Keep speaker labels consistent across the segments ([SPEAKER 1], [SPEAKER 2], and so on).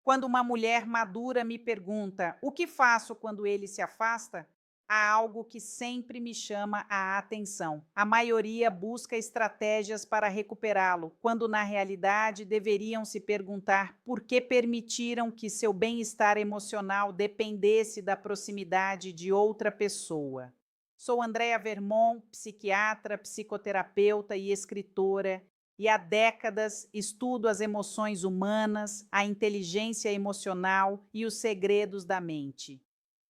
[SPEAKER 1] Quando uma mulher madura me pergunta o que faço quando ele se afasta, há algo que sempre me chama a atenção. A maioria busca estratégias para recuperá-lo, quando na realidade deveriam se perguntar por que permitiram que seu bem-estar emocional dependesse da proximidade de outra pessoa. Sou Andrea Vermont, psiquiatra, psicoterapeuta e escritora, e há décadas estudo as emoções humanas, a inteligência emocional e os segredos da mente.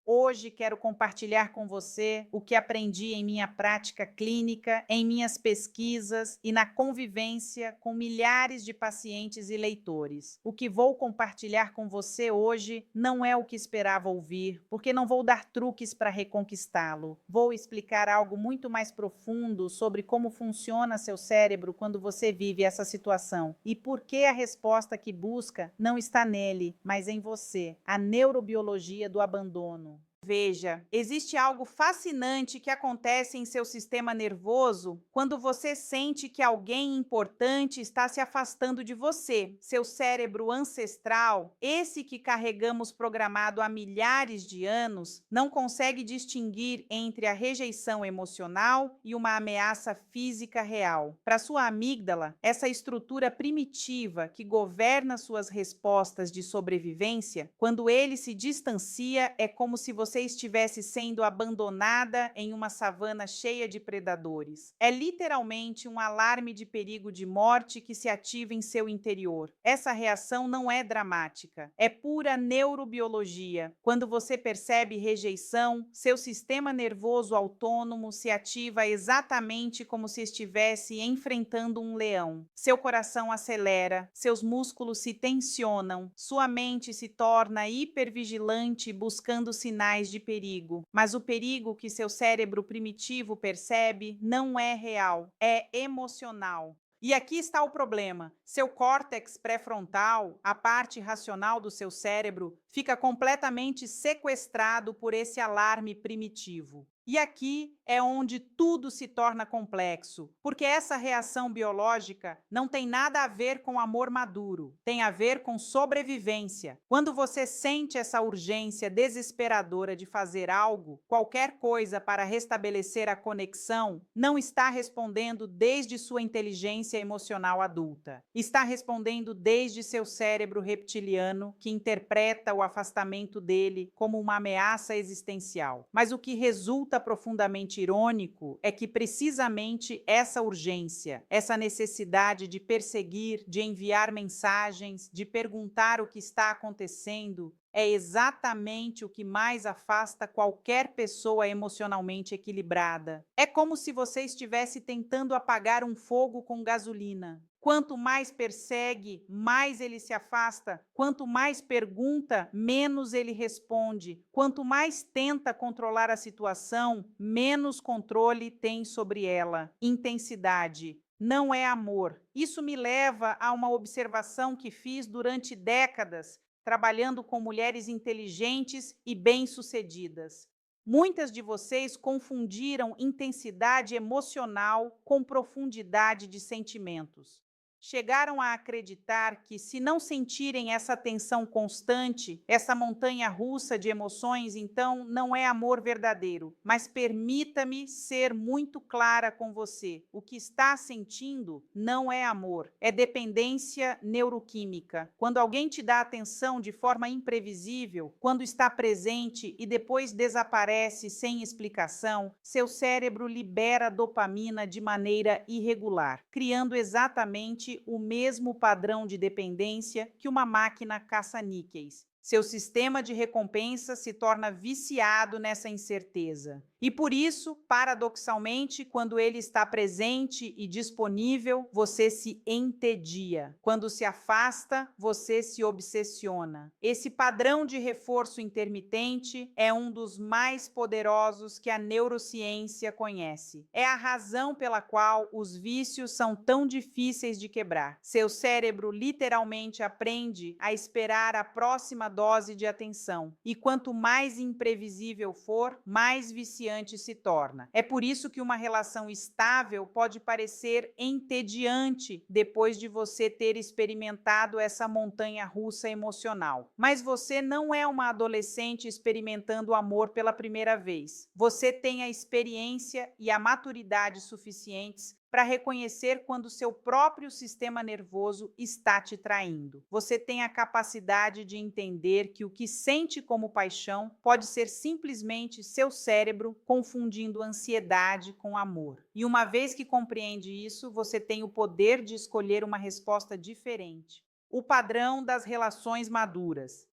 [SPEAKER 1] Hoje quero compartilhar com você o que aprendi em minha prática clínica, em minhas pesquisas e na convivência com milhares de pacientes e leitores. O que vou compartilhar com você hoje não é o que esperava ouvir, porque não vou dar truques para reconquistá-lo. Vou explicar algo muito mais profundo sobre como funciona seu cérebro quando você vive essa situação e por que a resposta que busca não está nele, mas em você, a neurobiologia do abandono. Veja, existe algo fascinante que acontece em seu sistema nervoso quando você sente que alguém importante está se afastando de você. Seu cérebro ancestral, esse que carregamos programado há milhares de anos, não consegue distinguir entre a rejeição emocional e uma ameaça física real. Para sua amígdala, essa estrutura primitiva que governa suas respostas de sobrevivência, quando ele se distancia, é como se você estivesse sendo abandonada em uma savana cheia de predadores. É literalmente um alarme de perigo de morte que se ativa em seu interior. Essa reação não é dramática, é pura neurobiologia. Quando você percebe rejeição, seu sistema nervoso autônomo se ativa exatamente como se estivesse enfrentando um leão. Seu coração acelera, seus músculos se tensionam, sua mente se torna hipervigilante buscando sinais de perigo. Mas o perigo que seu cérebro primitivo percebe não é real, é emocional. E aqui está o problema. Seu córtex pré-frontal, a parte racional do seu cérebro, fica completamente sequestrado por esse alarme primitivo. E aqui é onde tudo se torna complexo, porque essa reação biológica não tem nada a ver com amor maduro, tem a ver com sobrevivência. Quando você sente essa urgência desesperadora de fazer algo, qualquer coisa para restabelecer a conexão, não está respondendo desde sua inteligência emocional adulta. Está respondendo desde seu cérebro reptiliano, que interpreta o afastamento dele como uma ameaça existencial. Mas o que resulta profundamente irônico é que precisamente essa urgência, essa necessidade de perseguir, de enviar mensagens, de perguntar o que está acontecendo, é exatamente o que mais afasta qualquer pessoa emocionalmente equilibrada. É como se você estivesse tentando apagar um fogo com gasolina. Quanto mais persegue, mais ele se afasta. Quanto mais pergunta, menos ele responde. Quanto mais tenta controlar a situação, menos controle tem sobre ela. Intensidade não é amor. Isso me leva a uma observação que fiz durante décadas, trabalhando com mulheres inteligentes e bem-sucedidas. Muitas de vocês confundiram intensidade emocional com profundidade de sentimentos. Chegaram a acreditar que, se não sentirem essa tensão constante, essa montanha russa de emoções, então não é amor verdadeiro. Mas permita-me ser muito clara com você. O que está sentindo não é amor, é dependência neuroquímica. Quando alguém te dá atenção de forma imprevisível, quando está presente e depois desaparece sem explicação, seu cérebro libera dopamina de maneira irregular, criando exatamente o mesmo padrão de dependência que uma máquina caça-níqueis. Seu sistema de recompensa se torna viciado nessa incerteza. E por isso, paradoxalmente, quando ele está presente e disponível, você se entedia. Quando se afasta, você se obsessiona. Esse padrão de reforço intermitente é um dos mais poderosos que a neurociência conhece. É a razão pela qual os vícios são tão difíceis de quebrar. Seu cérebro literalmente aprende a esperar a próxima dose de atenção. E quanto mais imprevisível for, mais viciante se torna. É por isso que uma relação estável pode parecer entediante depois de você ter experimentado essa montanha-russa emocional. Mas você não é uma adolescente experimentando amor pela primeira vez. Você tem a experiência e a maturidade suficientes para reconhecer quando seu próprio sistema nervoso está te traindo. Você tem a capacidade de entender que o que sente como paixão pode ser simplesmente seu cérebro confundindo ansiedade com amor. E uma vez que compreende isso, você tem o poder de escolher uma resposta diferente. O padrão das relações maduras.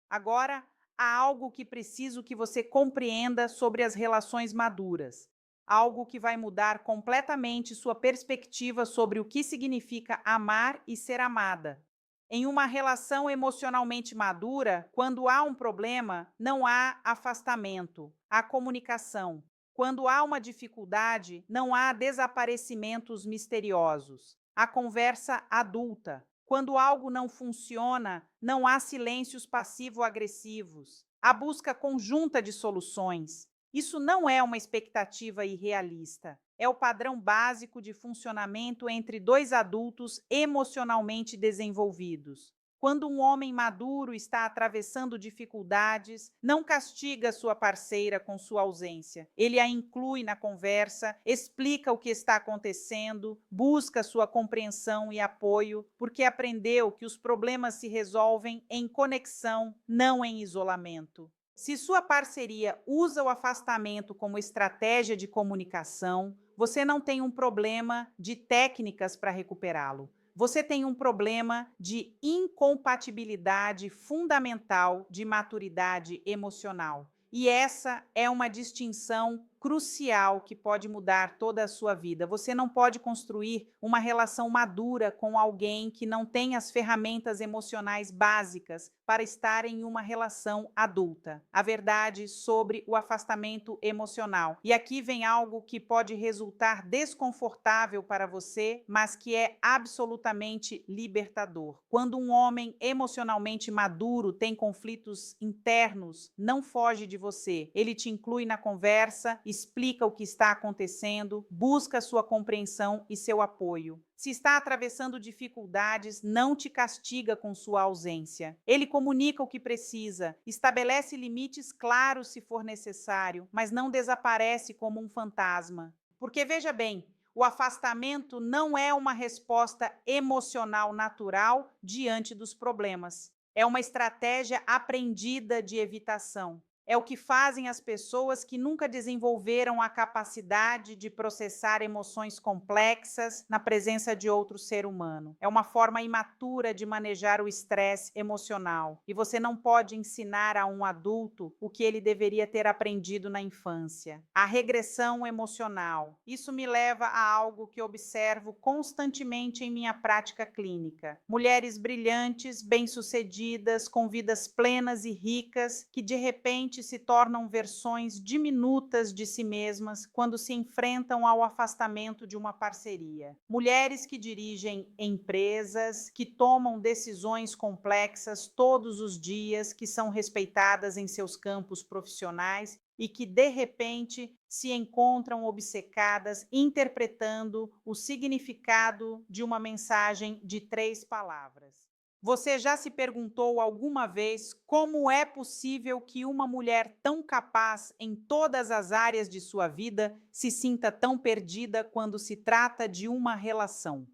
[SPEAKER 1] Agora, há algo que preciso que você compreenda sobre as relações maduras. Algo que vai mudar completamente sua perspectiva sobre o que significa amar e ser amada. Em uma relação emocionalmente madura, quando há um problema, não há afastamento, há comunicação. Quando há uma dificuldade, não há desaparecimentos misteriosos. Há conversa adulta. Quando algo não funciona, não há silêncios passivo-agressivos. Há busca conjunta de soluções. Isso não é uma expectativa irrealista. É o padrão básico de funcionamento entre dois adultos emocionalmente desenvolvidos. Quando um homem maduro está atravessando dificuldades, não castiga sua parceira com sua ausência. Ele a inclui na conversa, explica o que está acontecendo, busca sua compreensão e apoio, porque aprendeu que os problemas se resolvem em conexão, não em isolamento. Se sua parceria usa o afastamento como estratégia de comunicação, você não tem um problema de técnicas para recuperá-lo. Você tem um problema de incompatibilidade fundamental de maturidade emocional. E essa é uma distinção crucial que pode mudar toda a sua vida. Você não pode construir uma relação madura com alguém que não tem as ferramentas emocionais básicas para estar em uma relação adulta. A verdade sobre o afastamento emocional. E aqui vem algo que pode resultar desconfortável para você, mas que é absolutamente libertador. Quando um homem emocionalmente maduro tem conflitos internos, não foge de você. Ele te inclui na conversa, explica o que está acontecendo, busca sua compreensão e seu apoio. Se está atravessando dificuldades, não te castiga com sua ausência. Ele comunica o que precisa, estabelece limites claros se for necessário, mas não desaparece como um fantasma. Porque veja bem, o afastamento não é uma resposta emocional natural diante dos problemas. É uma estratégia aprendida de evitação. É o que fazem as pessoas que nunca desenvolveram a capacidade de processar emoções complexas na presença de outro ser humano. É uma forma imatura de manejar o estresse emocional. E você não pode ensinar a um adulto o que ele deveria ter aprendido na infância. A regressão emocional. Isso me leva a algo que observo constantemente em minha prática clínica. Mulheres brilhantes, bem-sucedidas, com vidas plenas e ricas, que de repente se tornam versões diminutas de si mesmas quando se enfrentam ao afastamento de uma parceria. Mulheres que dirigem empresas, que tomam decisões complexas todos os dias, que são respeitadas em seus campos profissionais e que, de repente, se encontram obcecadas interpretando o significado de uma mensagem de 3 palavras. Você já se perguntou alguma vez como é possível que uma mulher tão capaz em todas as áreas de sua vida se sinta tão perdida quando se trata de uma relação?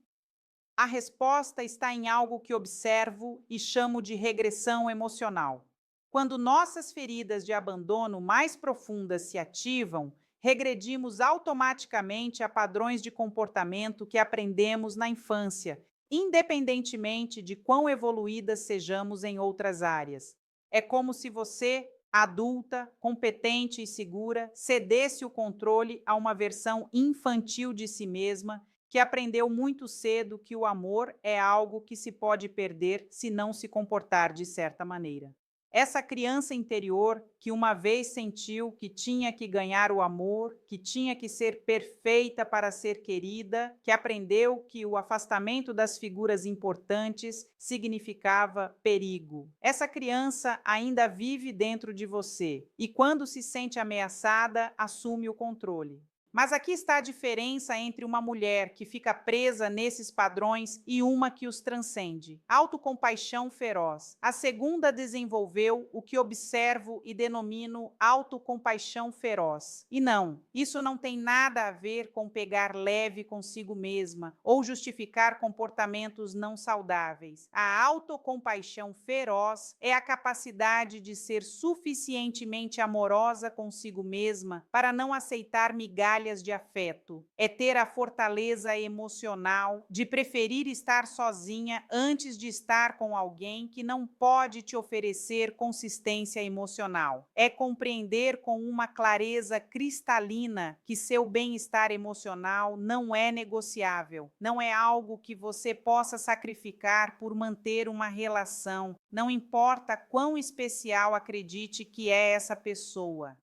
[SPEAKER 1] A resposta está em algo que observo e chamo de regressão emocional. Quando nossas feridas de abandono mais profundas se ativam, regredimos automaticamente a padrões de comportamento que aprendemos na infância, independentemente de quão evoluídas sejamos em outras áreas. É como se você, adulta, competente e segura, cedesse o controle a uma versão infantil de si mesma que aprendeu muito cedo que o amor é algo que se pode perder se não se comportar de certa maneira. Essa criança interior que uma vez sentiu que tinha que ganhar o amor, que tinha que ser perfeita para ser querida, que aprendeu que o afastamento das figuras importantes significava perigo. Essa criança ainda vive dentro de você e, quando se sente ameaçada, assume o controle. Mas aqui está a diferença entre uma mulher que fica presa nesses padrões e uma que os transcende. Autocompaixão feroz. A segunda desenvolveu o que observo e denomino autocompaixão feroz. E não, isso não tem nada a ver com pegar leve consigo mesma ou justificar comportamentos não saudáveis. A autocompaixão feroz é a capacidade de ser suficientemente amorosa consigo mesma para não aceitar migalhas de afeto. É ter a fortaleza emocional de preferir estar sozinha antes de estar com alguém que não pode te oferecer consistência emocional. É compreender com uma clareza cristalina que seu bem-estar emocional não é negociável, não é algo que você possa sacrificar por manter uma relação, não importa quão especial acredite que é essa pessoa.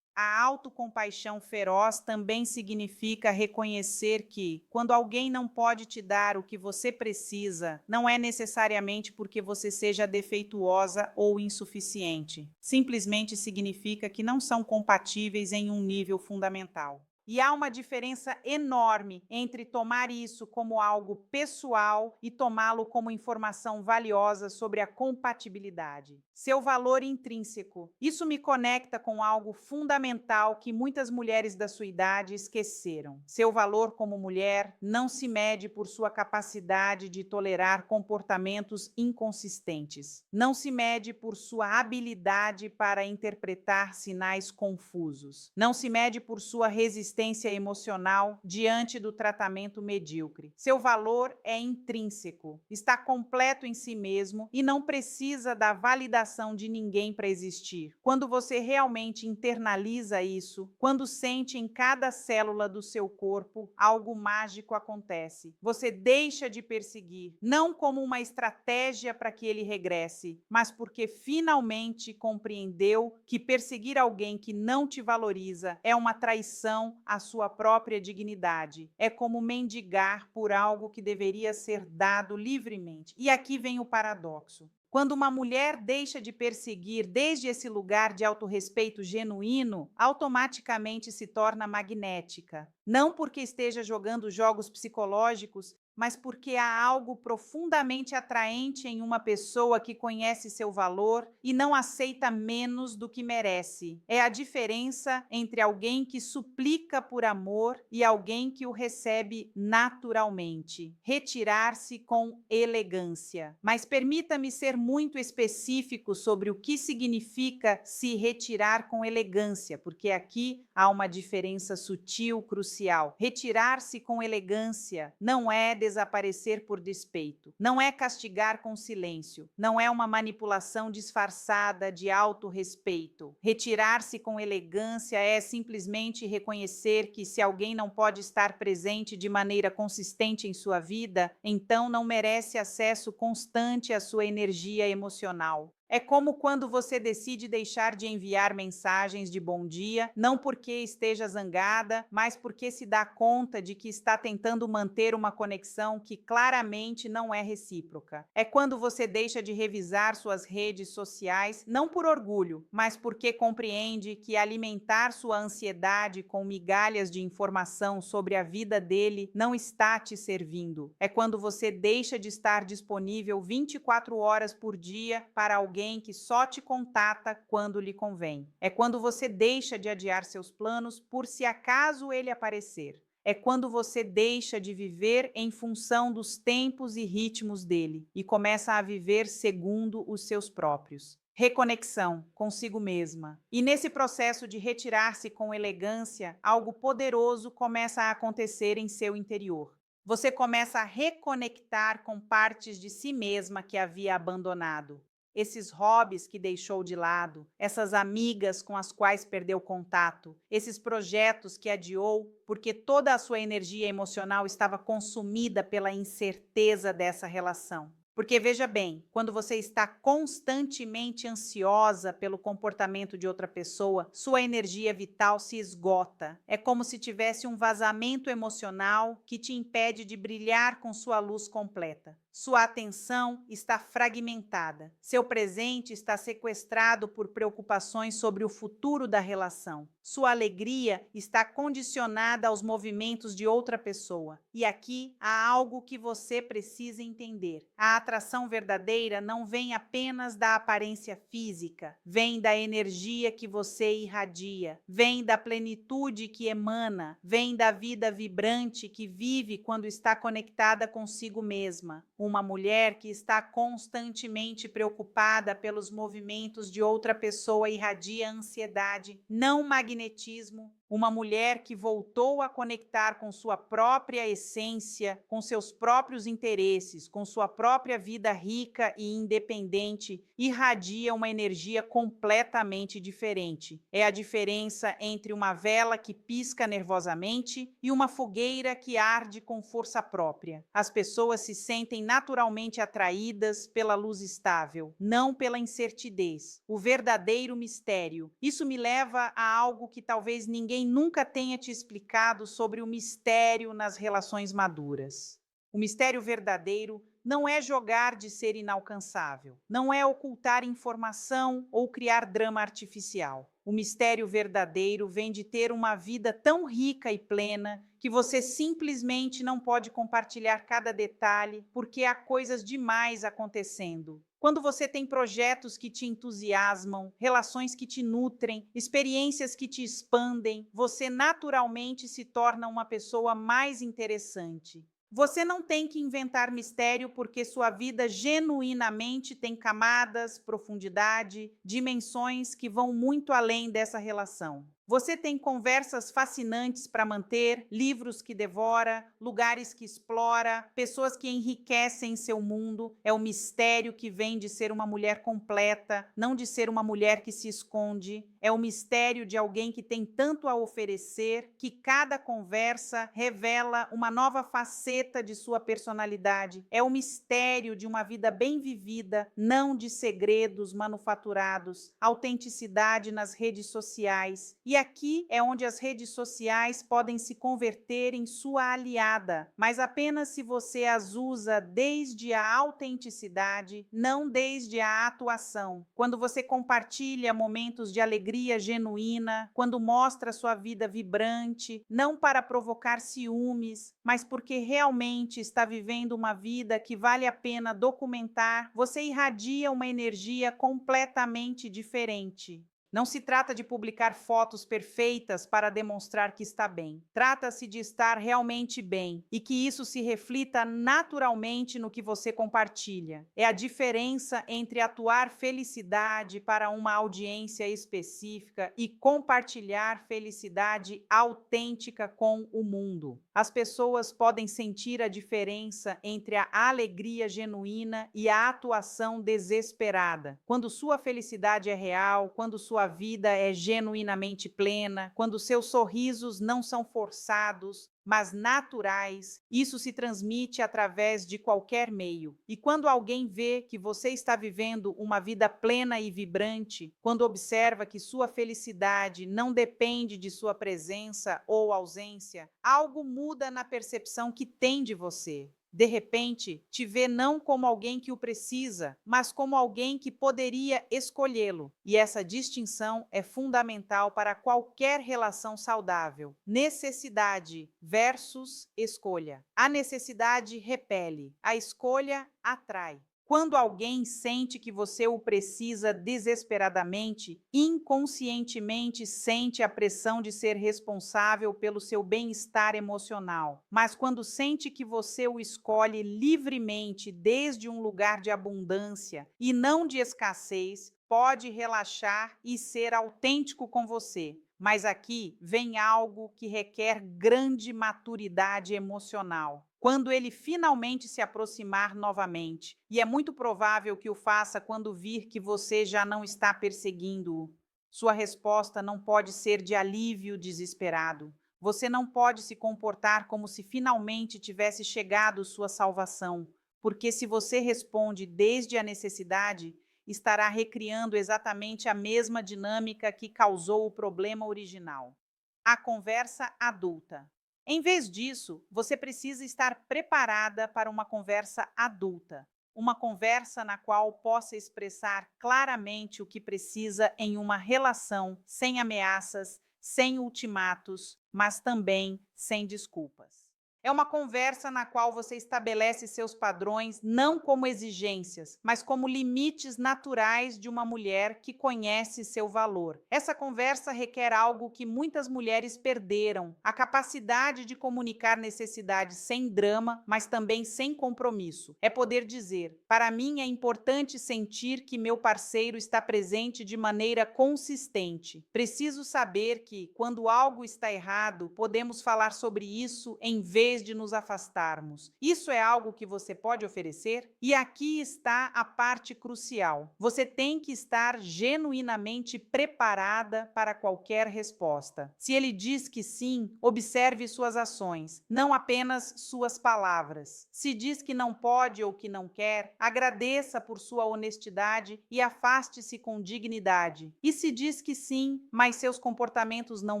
[SPEAKER 1] A autocompaixão feroz também significa reconhecer que, quando alguém não pode te dar o que você precisa, não é necessariamente porque você seja defeituosa ou insuficiente. Simplesmente significa que não são compatíveis em um nível fundamental. E há uma diferença enorme entre tomar isso como algo pessoal e tomá-lo como informação valiosa sobre a compatibilidade. Seu valor intrínseco. Isso me conecta com algo fundamental que muitas mulheres da sua idade esqueceram. Seu valor como mulher não se mede por sua capacidade de tolerar comportamentos inconsistentes. Não se mede por sua habilidade para interpretar sinais confusos. Não se mede por sua resistência emocional diante do tratamento medíocre. Seu valor é intrínseco, está completo em si mesmo e não precisa da validação de ninguém para existir. Quando você realmente internaliza isso, quando sente em cada célula do seu corpo, algo mágico acontece. Você deixa de perseguir, não como uma estratégia para que ele regresse, mas porque finalmente compreendeu que perseguir alguém que não te valoriza é uma traição à sua própria dignidade. É como mendigar por algo que deveria ser dado livremente. E aqui vem o paradoxo. Quando uma mulher deixa de perseguir desde esse lugar de autorrespeito genuíno, automaticamente se torna magnética. Não porque esteja jogando jogos psicológicos, mas porque há algo profundamente atraente em uma pessoa que conhece seu valor e não aceita menos do que merece. É a diferença entre alguém que suplica por amor e alguém que o recebe naturalmente. Retirar-se com elegância. Mas permita-me ser muito específico sobre o que significa se retirar com elegância, porque aqui há uma diferença sutil, crucial. Retirar-se com elegância não é desaparecer por despeito, não é castigar com silêncio, não é uma manipulação disfarçada de autorrespeito. Retirar-se com elegância é simplesmente reconhecer que se alguém não pode estar presente de maneira consistente em sua vida, então não merece acesso constante à sua energia emocional. É como quando você decide deixar de enviar mensagens de bom dia, não porque esteja zangada, mas porque se dá conta de que está tentando manter uma conexão que claramente não é recíproca. É quando você deixa de revisar suas redes sociais, não por orgulho, mas porque compreende que alimentar sua ansiedade com migalhas de informação sobre a vida dele não está te servindo. É quando você deixa de estar disponível 24 horas por dia para alguém que só te contata quando lhe convém. É quando você deixa de adiar seus planos por se acaso ele aparecer. É quando você deixa de viver em função dos tempos e ritmos dele e começa a viver segundo os seus próprios. Reconexão consigo mesma. E nesse processo de retirar-se com elegância, algo poderoso começa a acontecer em seu interior. Você começa a reconectar com partes de si mesma que havia abandonado. Esses hobbies que deixou de lado, essas amigas com as quais perdeu contato, esses projetos que adiou porque toda a sua energia emocional estava consumida pela incerteza dessa relação. Porque veja bem, quando você está constantemente ansiosa pelo comportamento de outra pessoa, sua energia vital se esgota. É como se tivesse um vazamento emocional que te impede de brilhar com sua luz completa. Sua atenção está fragmentada. Seu presente está sequestrado por preocupações sobre o futuro da relação. Sua alegria está condicionada aos movimentos de outra pessoa. E aqui há algo que você precisa entender. A atração verdadeira não vem apenas da aparência física, vem da energia que você irradia, vem da plenitude que emana, vem da vida vibrante que vive quando está conectada consigo mesma. Uma mulher que está constantemente preocupada pelos movimentos de outra pessoa irradia ansiedade, não magnetismo. Uma mulher que voltou a conectar com sua própria essência, com seus próprios interesses, com sua própria vida rica e independente, irradia uma energia completamente diferente. É a diferença entre uma vela que pisca nervosamente e uma fogueira que arde com força própria. As pessoas se sentem naturalmente atraídas pela luz estável, não pela incertidez, o verdadeiro mistério. Isso me leva a algo que talvez ninguém nunca tenha te explicado sobre o mistério nas relações maduras. O mistério verdadeiro não é jogar de ser inalcançável, não é ocultar informação ou criar drama artificial. O mistério verdadeiro vem de ter uma vida tão rica e plena que você simplesmente não pode compartilhar cada detalhe porque há coisas demais acontecendo. Quando você tem projetos que te entusiasmam, relações que te nutrem, experiências que te expandem, você naturalmente se torna uma pessoa mais interessante. Você não tem que inventar mistério porque sua vida genuinamente tem camadas, profundidade, dimensões que vão muito além dessa relação. Você tem conversas fascinantes para manter, livros que devora, lugares que explora, pessoas que enriquecem seu mundo. É o mistério que vem de ser uma mulher completa, não de ser uma mulher que se esconde. É o mistério de alguém que tem tanto a oferecer que cada conversa revela uma nova faceta de sua personalidade. É o mistério de uma vida bem vivida, não de segredos manufaturados, autenticidade nas redes sociais. E aqui é onde as redes sociais podem se converter em sua aliada, mas apenas se você as usa desde a autenticidade, não desde a atuação. Quando você compartilha momentos de alegria genuína, quando mostra sua vida vibrante, não para provocar ciúmes, mas porque realmente está vivendo uma vida que vale a pena documentar, você irradia uma energia completamente diferente. Não se trata de publicar fotos perfeitas para demonstrar que está bem. Trata-se de estar realmente bem e que isso se reflita naturalmente no que você compartilha. É a diferença entre atuar felicidade para uma audiência específica e compartilhar felicidade autêntica com o mundo. As pessoas podem sentir a diferença entre a alegria genuína e a atuação desesperada. Quando sua felicidade é real, quando sua vida é genuinamente plena, quando seus sorrisos não são forçados, mas naturais, isso se transmite através de qualquer meio. E quando alguém vê que você está vivendo uma vida plena e vibrante, quando observa que sua felicidade não depende de sua presença ou ausência, algo muda na percepção que tem de você. De repente, te vê não como alguém que o precisa, mas como alguém que poderia escolhê-lo. E essa distinção é fundamental para qualquer relação saudável. Necessidade versus escolha. A necessidade repele, a escolha atrai. Quando alguém sente que você o precisa desesperadamente, inconscientemente sente a pressão de ser responsável pelo seu bem-estar emocional. Mas quando sente que você o escolhe livremente desde um lugar de abundância e não de escassez, pode relaxar e ser autêntico com você. Mas aqui vem algo que requer grande maturidade emocional. Quando ele finalmente se aproximar novamente, e é muito provável que o faça quando vir que você já não está perseguindo-o, sua resposta não pode ser de alívio desesperado. Você não pode se comportar como se finalmente tivesse chegado sua salvação, porque se você responde desde a necessidade, estará recriando exatamente a mesma dinâmica que causou o problema original. A conversa adulta. Em vez disso, você precisa estar preparada para uma conversa adulta. Uma conversa na qual possa expressar claramente o que precisa em uma relação sem ameaças, sem ultimatos, mas também sem desculpas. É uma conversa na qual você estabelece seus padrões não como exigências, mas como limites naturais de uma mulher que conhece seu valor. Essa conversa requer algo que muitas mulheres perderam: a capacidade de comunicar necessidades sem drama, mas também sem compromisso. É poder dizer: para mim é importante sentir que meu parceiro está presente de maneira consistente. Preciso saber que, quando algo está errado, podemos falar sobre isso em vez de nos afastarmos. Isso é algo que você pode oferecer? E aqui está a parte crucial. Você tem que estar genuinamente preparada para qualquer resposta. Se ele diz que sim, observe suas ações, não apenas suas palavras. Se diz que não pode ou que não quer, agradeça por sua honestidade e afaste-se com dignidade. E se diz que sim, mas seus comportamentos não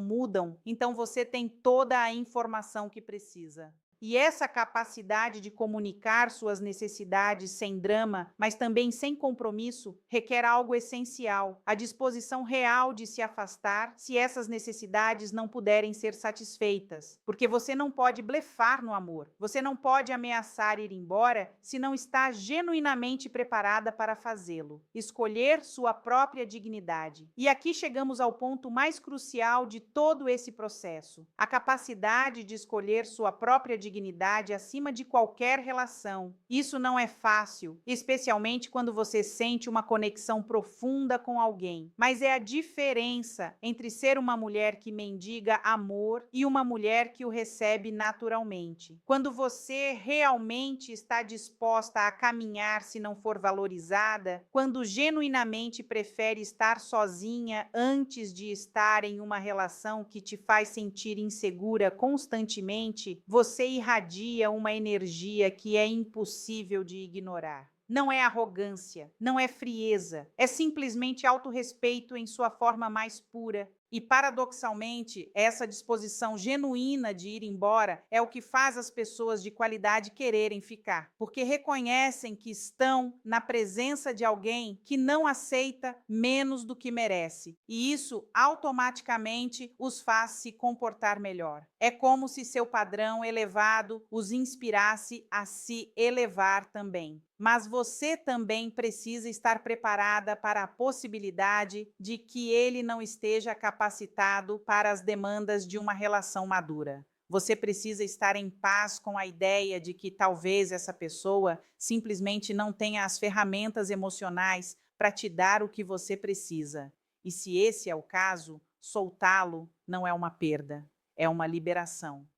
[SPEAKER 1] mudam, então você tem toda a informação que precisa. E essa capacidade de comunicar suas necessidades sem drama, mas também sem compromisso, requer algo essencial: a disposição real de se afastar se essas necessidades não puderem ser satisfeitas. Porque você não pode blefar no amor. Você não pode ameaçar ir embora se não está genuinamente preparada para fazê-lo. Escolher sua própria dignidade. E aqui chegamos ao ponto mais crucial de todo esse processo: a capacidade de escolher sua própria dignidade acima de qualquer relação. Isso não é fácil, especialmente quando você sente uma conexão profunda com alguém. Mas é a diferença entre ser uma mulher que mendiga amor e uma mulher que o recebe naturalmente. Quando você realmente está disposta a caminhar se não for valorizada, quando genuinamente prefere estar sozinha antes de estar em uma relação que te faz sentir insegura constantemente, você irradia uma energia que é impossível de ignorar. Não é arrogância, não é frieza, é simplesmente autorrespeito em sua forma mais pura. E, paradoxalmente, essa disposição genuína de ir embora é o que faz as pessoas de qualidade quererem ficar, porque reconhecem que estão na presença de alguém que não aceita menos do que merece, e isso automaticamente os faz se comportar melhor. É como se seu padrão elevado os inspirasse a se elevar também. Mas você também precisa estar preparada para a possibilidade de que ele não esteja capacitado para as demandas de uma relação madura. Você precisa estar em paz com a ideia de que talvez essa pessoa simplesmente não tenha as ferramentas emocionais para te dar o que você precisa. E se esse é o caso, soltá-lo não é uma perda, é uma liberação.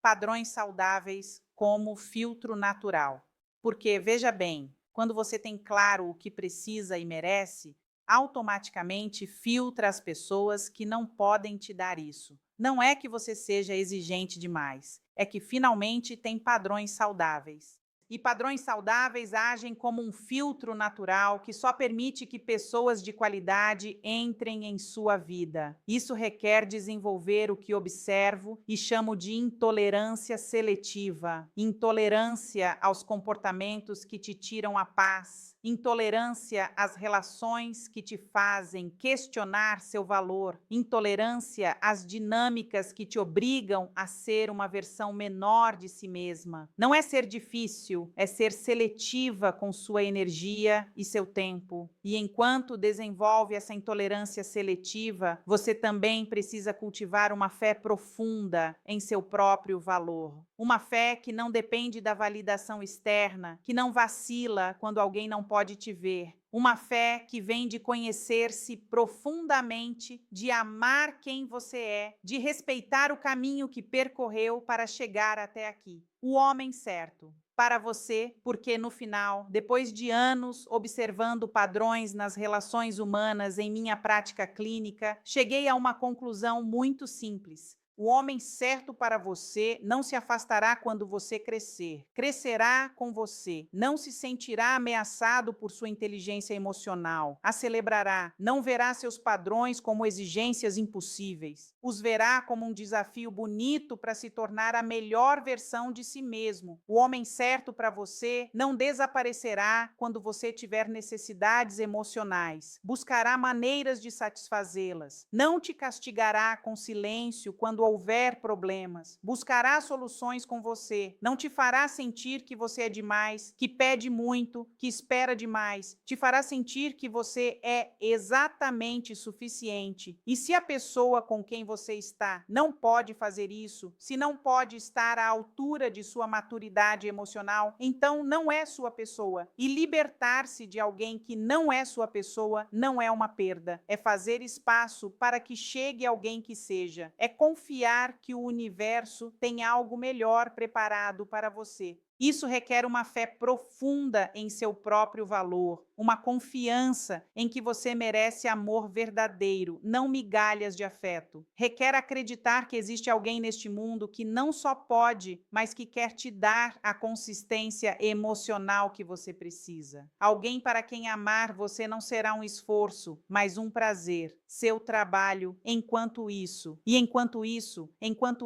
[SPEAKER 1] Padrões saudáveis como filtro natural. Porque, veja bem, quando você tem claro o que precisa e merece, automaticamente filtra as pessoas que não podem te dar isso. Não é que você seja exigente demais, é que finalmente tem padrões saudáveis. E padrões saudáveis agem como um filtro natural que só permite que pessoas de qualidade entrem em sua vida. Isso requer desenvolver o que observo e chamo de intolerância seletiva. Intolerância aos comportamentos que te tiram a paz. Intolerância às relações que te fazem questionar seu valor. Intolerância às dinâmicas que te obrigam a ser uma versão menor de si mesma. Não é ser difícil, é ser seletiva com sua energia e seu tempo. E enquanto desenvolve essa intolerância seletiva, você também precisa cultivar uma fé profunda em seu próprio valor. Uma fé que não depende da validação externa, que não vacila quando alguém não pode te ver. Uma fé que vem de conhecer-se profundamente, de amar quem você é, de respeitar o caminho que percorreu para chegar até aqui. O homem certo. Para você, porque no final, depois de anos observando padrões nas relações humanas em minha prática clínica, cheguei a uma conclusão muito simples. O homem certo para você não se afastará quando você crescer. Crescerá com você. Não se sentirá ameaçado por sua inteligência emocional. A celebrará. Não verá seus padrões como exigências impossíveis. Os verá como um desafio bonito para se tornar a melhor versão de si mesmo. O homem certo para você não desaparecerá quando você tiver necessidades emocionais. Buscará maneiras de satisfazê-las. Não te castigará com silêncio quando houver problemas. Buscará soluções com você. Não te fará sentir que você é demais, que pede muito, que espera demais. Te fará sentir que você é exatamente suficiente. E se a pessoa com quem você está não pode fazer isso, se não pode estar à altura de sua maturidade emocional, então não é sua pessoa. E libertar-se de alguém que não é sua pessoa não é uma perda. É fazer espaço para que chegue alguém que seja. É confiar que o universo tem algo melhor preparado para você. Isso requer uma fé profunda em seu próprio valor, uma confiança em que você merece amor verdadeiro, não migalhas de afeto. Requer acreditar que existe alguém neste mundo que não só pode, mas que quer te dar a consistência emocional que você precisa. Alguém para quem amar você não será um esforço, mas um prazer. Seu trabalho enquanto isso. E enquanto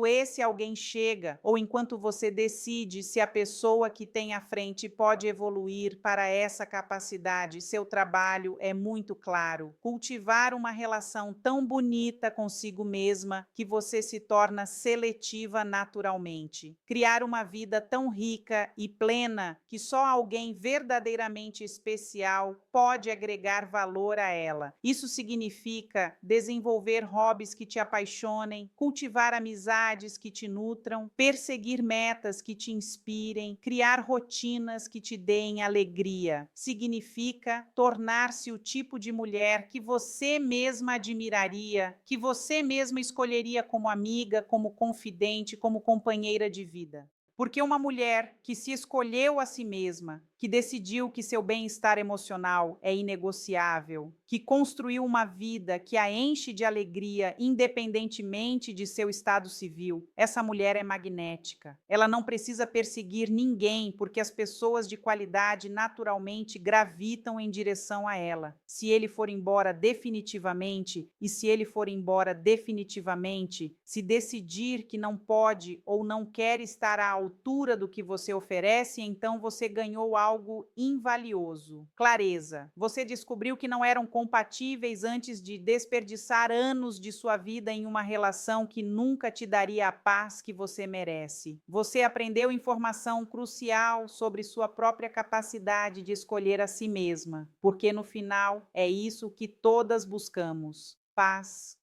[SPEAKER 1] esse alguém chega, ou enquanto você decide se a pessoa que tem à frente pode evoluir para essa capacidade, seu trabalho é muito claro. Cultivar uma relação tão bonita consigo mesma que você se torna seletiva naturalmente. Criar uma vida tão rica e plena que só alguém verdadeiramente especial pode agregar valor a ela. Isso significa desenvolver hobbies que te apaixonem, cultivar amizades que te nutram, perseguir metas que te inspirem, criar rotinas que te deem alegria. Significa tornar-se o tipo de mulher que você mesma admiraria, que você mesma escolheria como amiga, como confidente, como companheira de vida. Porque uma mulher que se escolheu a si mesma, que decidiu que seu bem-estar emocional é inegociável, que construiu uma vida que a enche de alegria independentemente de seu estado civil, essa mulher é magnética. Ela não precisa perseguir ninguém porque as pessoas de qualidade naturalmente gravitam em direção a ela. Se ele for embora definitivamente, se decidir que não pode ou não quer estar à altura do que você oferece, então você ganhou algo invalioso. Clareza. Você descobriu que não eram compatíveis antes de desperdiçar anos de sua vida em uma relação que nunca te daria a paz que você merece. Você aprendeu informação crucial sobre sua própria capacidade de escolher a si mesma, porque no final é isso que todas buscamos: paz